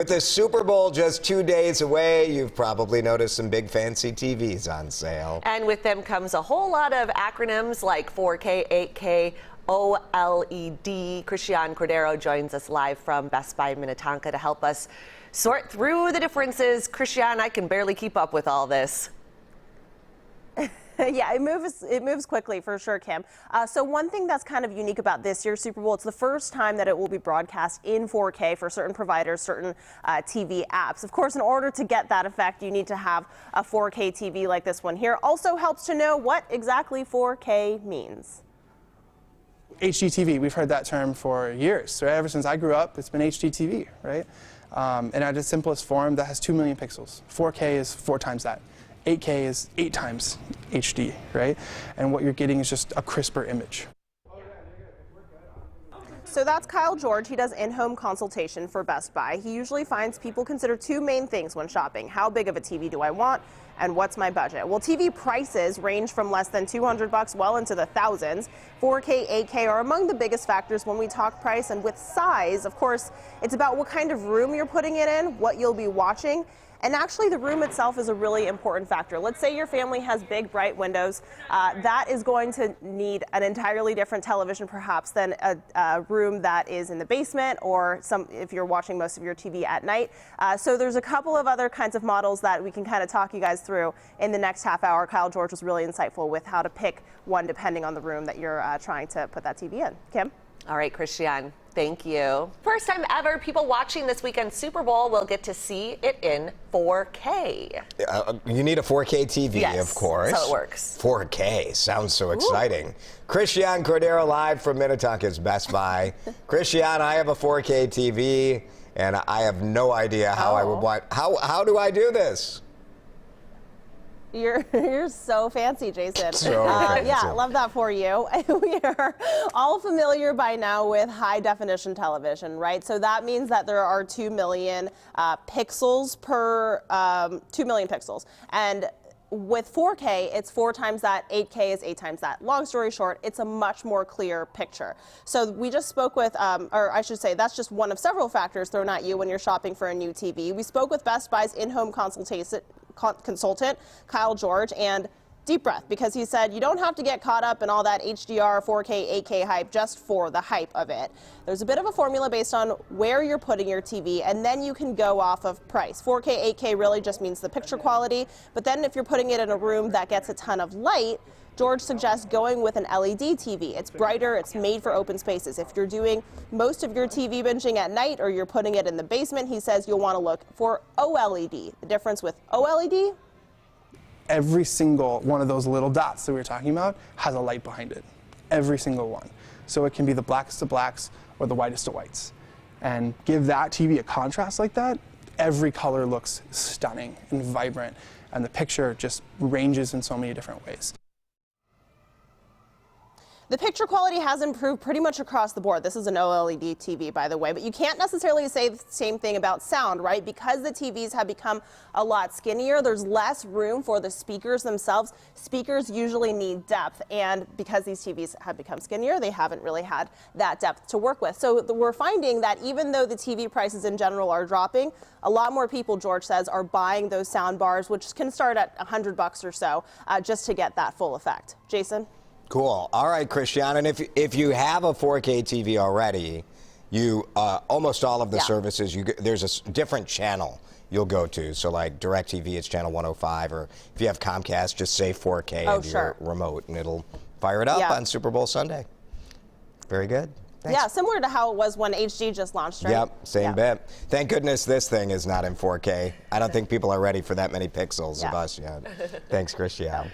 With the Super Bowl just 2 days away, you've probably noticed some big fancy TVs on sale. And with them comes a whole lot of acronyms like 4K, 8K, OLED. Christiane Cordero joins us live from Best Buy Minnetonka to help us sort through the differences. Christiane, I can barely keep up with all this. Yeah, it moves quickly for sure, Kim. So one thing that's kind of unique about this year's Super Bowl, it's the first time that it will be broadcast in 4K for certain providers, certain TV apps. Of course, in order to get that effect, you need to have a 4K TV like this one here. Also helps to know what exactly 4K means. HDTV, we've heard that term for years. Right? Ever since I grew up, it's been HDTV, right? And at its simplest form, that has 2 million pixels. 4K is 4 times that. 8K is 8 times HD, right? And what you're getting is just a crisper image. So that's Kyle George. He does in-home consultation for Best Buy. He usually finds people consider 2 main things when shopping. How big of a TV do I want? And what's my budget? Well, TV prices range from less than $200 well into the thousands. 4K, 8K are among the biggest factors when we talk price. And with size, of course, it's about what kind of room you're putting it in, what you'll be watching. And actually, the room itself is a really important factor. Let's say your family has big, bright windows. That is going to need an entirely different television, perhaps, than a room that is in the basement or if you're watching most of your TV at night. So there's a couple of other kinds of models that we can kind of talk you guys through in the next half hour. Kyle George was really insightful with how to pick one depending on the room that you're trying to put that TV in. Kim? All right, Christiane, thank you. First time ever, people watching this weekend's Super Bowl will get to see it in 4K. You need a 4K TV, yes, of course. That's how it works. 4K sounds so exciting. Christiane Cordero live from Minnetonka's Best Buy. Christiane, I have a 4K TV, and I have no idea how I would want. How do I do this? You're so fancy, Jason. So fancy. Yeah, love that for you. We are all familiar by now with high definition television, right? So that means that there are 2 million pixels per 2 million pixels. And with 4K, it's 4 times that, 8K is 8 times that. Long story short, it's a much more clear picture. So we just spoke with, or I should say, that's just one of several factors thrown at you when you're shopping for a new TV. We spoke with Best Buy's in-home consultant, Kyle George, and deep breath, because he said you don't have to get caught up in all that HDR, 4K, 8K hype just for the hype of it. There's a bit of a formula based on where you're putting your TV, and then you can go off of price. 4K, 8K really just means the picture quality, but then if you're putting it in a room that gets a ton of light, George suggests going with an LED TV. It's brighter, it's made for open spaces. If you're doing most of your TV binging at night or you're putting it in the basement, he says you'll want to look for OLED. The difference with OLED? Every single one of those little dots that we were talking about has a light behind it. Every single one. So it can be the blackest of blacks or the whitest of whites. And give that TV a contrast like that, every color looks stunning and vibrant. And the picture just ranges in so many different ways. The picture quality has improved pretty much across the board. This is an OLED TV, by the way, but you can't necessarily say the same thing about sound, right? Because the TVs have become a lot skinnier, there's less room for the speakers themselves. Speakers usually need depth, and because these TVs have become skinnier, they haven't really had that depth to work with. So we're finding that even though the TV prices in general are dropping, a lot more people, George says, are buying those sound bars, which can start at $100 or so, just to get that full effect. Jason? Cool. All right, Christiane, and if you have a 4K TV already, you almost all of the services, there's a different channel you'll go to. So like DirecTV, it's channel 105, or if you have Comcast, just say 4K in your remote, and it'll fire it up on Super Bowl Sunday. Very good. Thanks. Yeah, similar to how it was when HD just launched, right? Yep, same bit. Thank goodness this thing is not in 4K. I don't think people are ready for that many pixels of us yet. Thanks, Christiane.